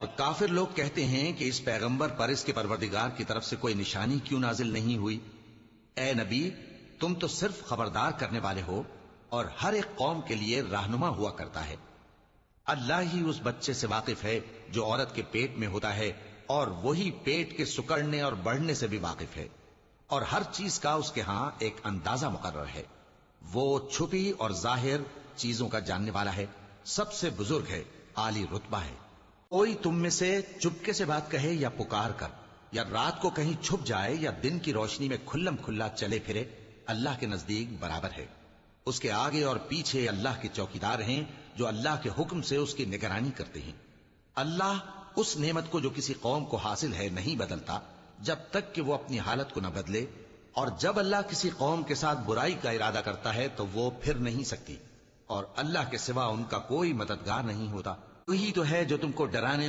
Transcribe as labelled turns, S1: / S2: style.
S1: کافر لوگ کہتے ہیں کہ اس پیغمبر پر اس کے پروردگار کی طرف سے کوئی نشانی کیوں نازل نہیں ہوئی؟ اے نبی، تم تو صرف خبردار کرنے والے ہو اور ہر ایک قوم کے لیے رہنما ہوا کرتا ہے۔ اللہ ہی اس بچے سے واقف ہے جو عورت کے پیٹ میں ہوتا ہے، اور وہی پیٹ کے سکڑنے اور بڑھنے سے بھی واقف ہے، اور ہر چیز کا اس کے ہاں ایک اندازہ مقرر ہے۔ وہ چھپی اور ظاہر چیزوں کا جاننے والا ہے، سب سے بزرگ ہے، عالی رتبہ ہے۔ کوئی تم میں سے چپکے سے بات کہے یا پکار کر، یا رات کو کہیں چھپ جائے یا دن کی روشنی میں کھلم کھلا چلے پھرے، اللہ کے نزدیک برابر ہے۔ اس کے آگے اور پیچھے اللہ کے چوکیدار ہیں جو اللہ کے حکم سے اس کی نگرانی کرتے ہیں۔ اللہ اس نعمت کو جو کسی قوم کو حاصل ہے نہیں بدلتا جب تک کہ وہ اپنی حالت کو نہ بدلے، اور جب اللہ کسی قوم کے ساتھ برائی کا ارادہ کرتا ہے تو وہ پھر نہیں سکتی، اور اللہ کے سوا ان کا کوئی مددگار نہیں ہوتا۔ وہی تو ہے جو تم کو ڈرانے